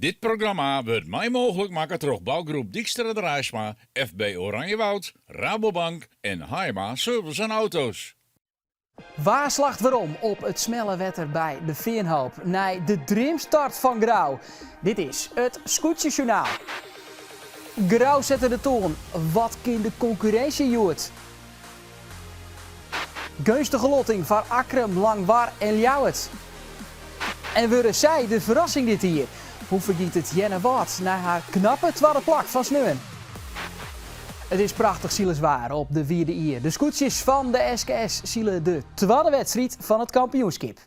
Dit programma wordt mij mogelijk maken door bouwgroep Dijkstra Drijsma, FB Oranjewoud, Rabobank en Haima Service en Auto's. Waar slacht waarom op het smelle wetter bij de Veenhoop? Nee, de dreamstart van Grauw. Dit is het Scootjesjournaal. Grauw zette de toon. Wat kan de concurrentie joert? Gunstige lotting van Akrem, Langwar en Ljouwert. En worden zij de verrassing dit hier? Hoe vergiet het Jenne Watt naar haar knappe tweede plak van Sneun? Het is prachtig zielenswaar op de vierde ier. De scootjes van de SKS zielen de tweede wedstrijd van het kampioenschap.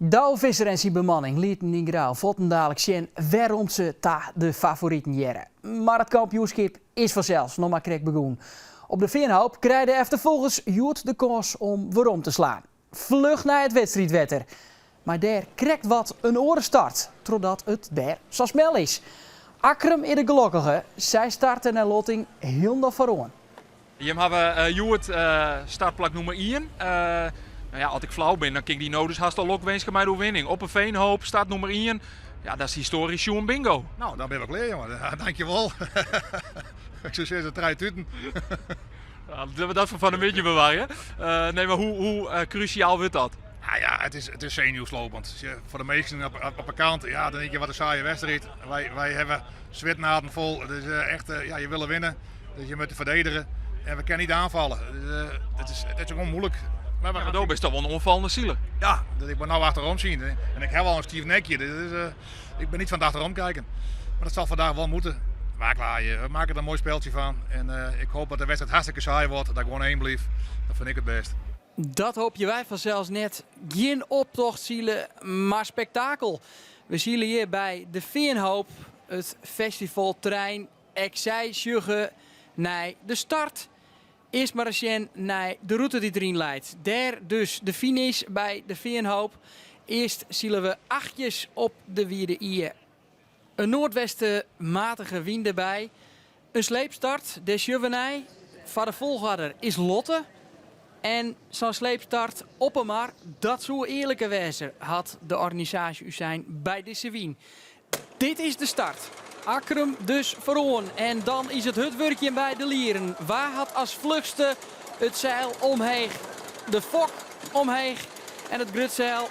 Douwe Visser en zijn bemanning lieten in Grauw dadelijk zien waarom ze de favorieten jaren. Maar het kampioenschap is vanzelfs nog maar krek begonnen. Op de Veenhoop krijgen achtervolgens Joet de kans om waarom te slaan. Vlug naar het wedstrijdwetter. Maar daar krijgt wat een orenstart, totdat het daar zo snel is. Akrem in de gelukkige, zij starten naar lotting heel vooraan. Je hebben Joet startplak nummer 1. Nou ja, als ik flauw ben, dan kijk die nodig haast al ook wens mij de overwinning. Op een Veenhoop, start nummer 1. Ja, dat is historisch Sjoen bingo. Nou, dan ben ik klaar, jongen. Dankjewel. Ik zou zeggen, 3 tuten. Ja, dat van een beetje bewaren. Nee, maar hoe cruciaal wordt dat? Nou ja, het is zenuwslopend. Voor de meesten op een kant, ja, dan denk je wat een saaie wedstrijd. Wij hebben zwitnaden vol. Het is echt, ja, je wil winnen. Dus je moet verdedigen. En we kunnen niet aanvallen. Het is gewoon moeilijk. Maar Doop is toch wel een onvallende zielen. Ja, ik ben nou achterom zien. En ik heb al een stief nekje. Ik ben niet van het achterom kijken. Maar dat zal vandaag wel moeten. Maar klaar, we maken er een mooi speeltje van. En ik hoop dat de wedstrijd hartstikke saai wordt. Dat ik gewoon 1 blijf. Dat vind ik het best. Dat hoop je wij vanzelfs net. Geen optocht zielen, maar spektakel. We zien hier bij de Veenhoop het festivalterrein Exijsjugge naar de start. Eerst maar eens naar de route die erin leidt. Daar dus de finish bij de Veenhoop. Eerst zien we 8 op de vierde ier. Een noordwesten matige wind erbij. Een sleepstart, des Juvenij. Van de volgader is Lotte. En zo'n sleepstart op een maar, dat zou eerlijke wezen, had de organisatie u zijn bij de Wien. Dit is de start. Akrem dus vooraan. En dan is het werkje bij de lieren. Waar had als vlugste het zeil omheen, de fok omheen en het grutzeil.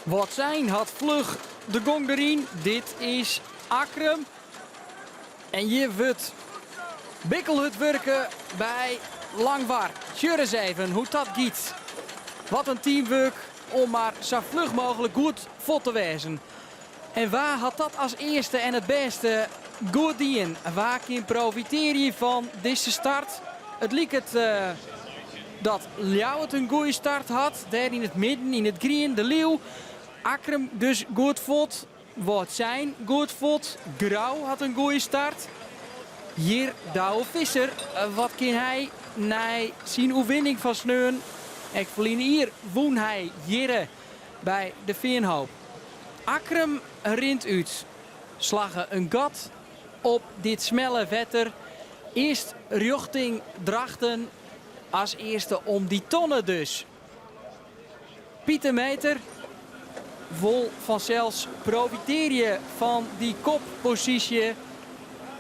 Wat zijn had vlug de gong erin. Dit is Akrem. En je wordt bikkel het werken bij Langwar. Tjur eens even hoe dat giet. Wat een teamwork om maar zo vlug mogelijk goed vol te wezen. En waar had dat als eerste en het beste goed dien? Waar kan profiteer je van deze start? Het liep dat Ljouwert een goede start had. Daar in het midden, in het green, de leeuw. Akrem dus goed vod. Wat zijn goed vod. Grauw had een goede start. Hier Douwe Visser. Wat kan hij naar zijn overwinning van Sneun? Ik verlien hier woon hij hier bij de Veenhoop. Akrem rint uit. Slagen een gat op dit smelle wetter. Eerst richting Drachten. Als eerste om die tonnen dus. Pieter Meter. Vol vanzelfs profiteer je van die koppositie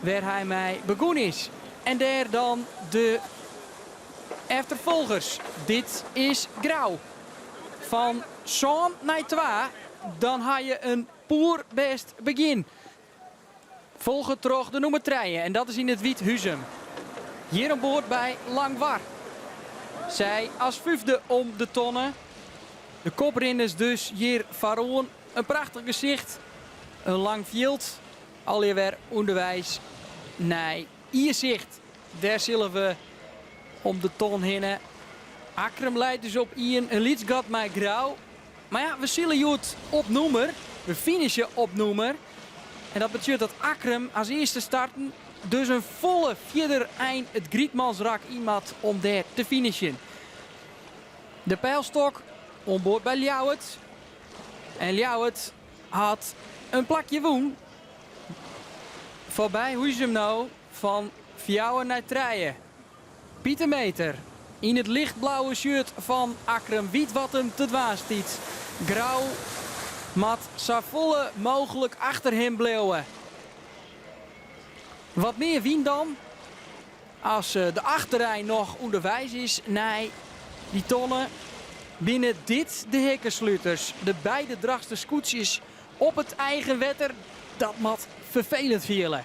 waar hij mee begonnen is. En daar dan de achtervolgers. Dit is Grauw. Van Sean naar 2. Dan ga je een poer best begin. Volgen terug de nummer 3. En dat is in het Wiethuzem. Hier aan boord bij Langwar. Zij als 5e om de tonnen. De koprenners dus hier Faroon. Een prachtig gezicht. Een lang veld. Alweer onderwijs. Nee, hier zicht. Daar zullen we om de ton heen. Akrem leidt dus op Ian. Een lietsgat met Grauw. Maar ja, we zullen Joet op nummer. We finishen op nummer. En dat betekent dat Akrem als eerste starten. Dus een volle vierde eind het Grietmansrak iemand om daar te finishen. De pijlstok onboord bij Ljouwert. En Ljouwert had een plakje woen. Voorbij Huizum nou van Fjouwer naar Trijen. Pieter Meter in het lichtblauwe shirt van Akrum weet wat hem te dwaas stiet. Grauw mat zo volle mogelijk achter hem bleven. Wat meer wien dan? Als de achterrij nog onderwijs is, nee, die tonnen. Binnen dit de hekkensluiters. De beide dragste scootjes op het eigen wetter. Dat mat vervelend vielen.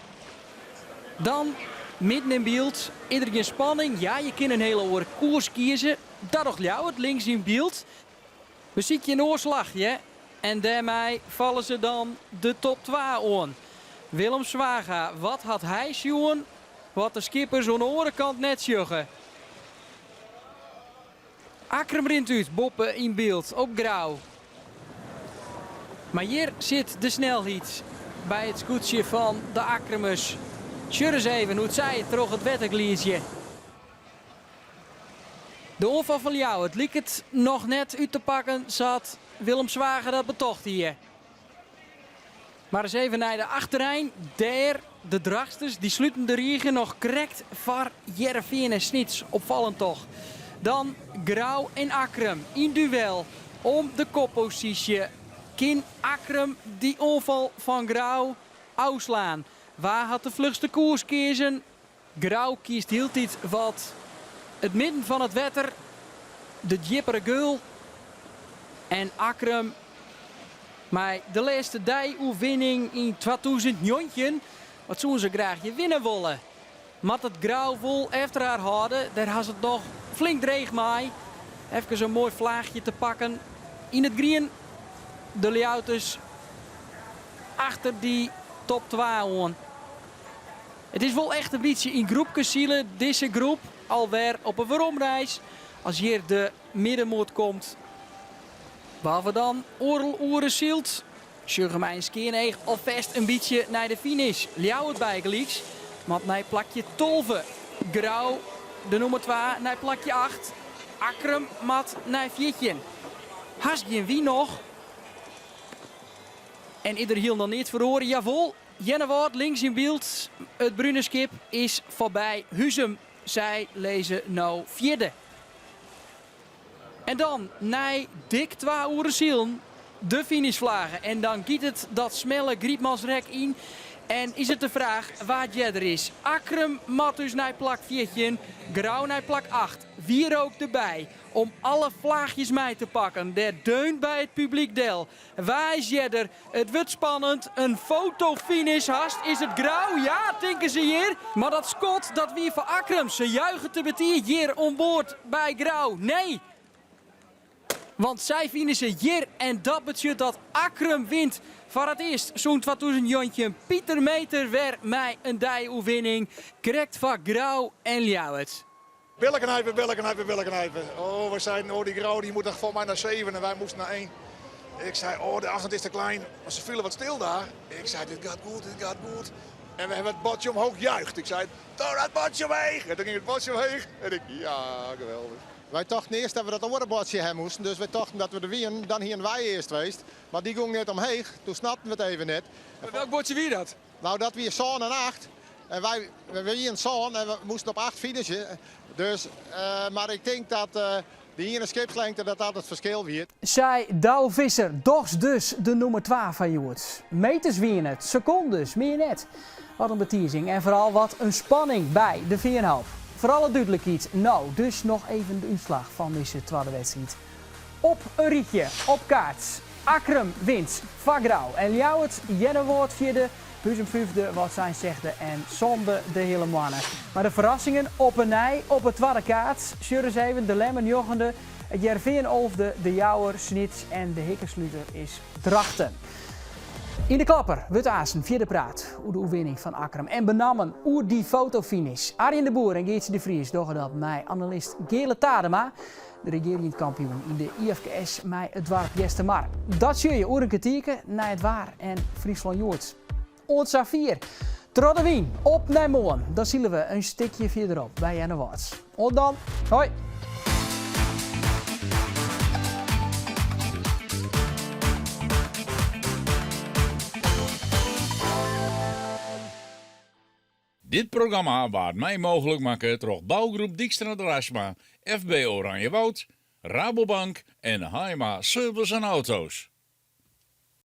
Dan midden in beeld. Iedereen spanning. Ja, je kan een hele oren koers kiezen. Dat nog Ljouwert links in beeld. We zien je een oorslagje. En daarmee vallen ze dan de top 2 aan. Willem Zwaga, wat had hij zien? Wat de skipper zo'n orenkant net zuggen. Akrum rint uit, Boppe in beeld, op grauw. Maar hier zit de snelheid bij het scootje van de Akrumers. Sjur eens even hoe zij het terug het wettergliesje. De onval van jou, het liep het nog net uit te pakken, zat Willem Zwager dat betocht hier. Maar eens even naar de achterijn. Daar, de dragsters, die sluiten de regen nog correct voor Jereveen en Snits. Opvallend toch. Dan Grauw en Akrum in duel om de koppositie. Kan Akrum die onval van Grauw uitslaan? Waar had de vlugste koers kiezen? Grauw kiest heel tijd wat het midden van het wetter. De jippere geul. En Akrum, maar de laatste die-oefening in 2009, wat zouden ze graag je winnen willen. Mat het Grauw vol efter haar houden, daar had het nog flink dreig mee. Even zo'n mooi vlaagje te pakken. In het green, de Ljouters achter die top 2 aan. Het is wel echt een beetje in groepkesielen, deze groep. Alweer op een veromreis. Als hier de middenmoot komt. Behalve dan Orel Oerensielt. Sjurgemijn Skeeneeg alvast een beetje naar de finish. Ljouwert bijgelijks. Want naar plakje 12. Grauw, de nummer 2, naar plakje 8. Akrum, mat naar 14. Hasgien wie nog? En ieder hield dan niet verhoren. Jawel, Jennewoord links in beeld. Het bruine skip is voorbij Huizum. Zij lezen nou 4e. En dan, na dik 2 uur zielen, de finishvlagen. En dan giet het dat smelle griepmansrek in. En is het de vraag waar jij er is. Akrum mat dus naar plak 14, Grauw naar plak 8. Wie ook erbij om alle vlaagjes mee te pakken. Der deunt bij het publiek deel. Waar is jij er? Het wordt spannend. Een fotofinish haast. Is het Grauw? Ja, denken ze hier. Maar dat Scott, dat weer voor Akrum. Ze juichen te betier hier onboord bij Grauw. Nee. Want zij finishen hier en dat betekent dat Akrum wint. Voor het eerst zo'n 2000 jontje. Pieter Meter weer mij een die-oefening. Correct van Grauw en Ljouwert. Billen. Oh, we zeiden, oh die Grauw die moet nog voor mij naar 7 en wij moesten naar 1. Ik zei, oh de afstand is te klein. Maar ze vielen wat stil daar. Ik zei, dit gaat goed. En we hebben het bordje omhoog juicht. Ik zei, doe dat bordje omheen. En toen ging het bordje omheen. En ik, ja, geweldig. Wij dachten eerst dat we dat orenbordje hebben moesten. Dus wij dachten dat we de wien, dan hier een wij eerst geweest. Maar die ging net omheen. Toen snapten we het even net. Welk bordje wie dat? Nou, dat weer zo'n en 8. En wij wien zo'n en we moesten op 8 finishen. Dus, maar ik denk dat die hier een skipslengte dat het verschil weer. Zij Douw Visser, dochs dus de nummer 2 van Joert. Meters winnen het, secondes, meer net. Wat een betiezing en vooral wat een spanning bij de Veenhoop. Voor alle duidelijkheid, nou, dus nog even de uitslag van deze tweede wedstrijd. Op een rietje, op kaart. Akrum wint van Grauw en Ljouwert, Jennewoord 4e, Huizum 5e, wat zijn zegde en Zonde de hele mannen. Maar de verrassingen op een nij, op het tweede kaart. Sjurre 7, de Lemmen 9e, het Jereveen 11e, de Jouwer, Snits en de Hikkensluiter is Drachten. In de klapper, wordt Azen, 4e praat, over de oefening van Akrum. En benammen over die fotofinish. Arjen de Boer en Geertje de Vries doggen dat met analist Gele Tadema, de regerend kampioen in de IFKS met het Dwarp Jestemar. Dat zul je over een kwartiertje naar het Waar en Friesland-Joort. Ons A4, Troddewien, op naar morgen. Dan zien we een stukje verderop bij Jennewoord. Tot dan, hoi! Dit programma waard mij mogelijk maken door bouwgroep Dijkstra Drasma, FB Oranje Woud, Rabobank en Haima Service en Auto's.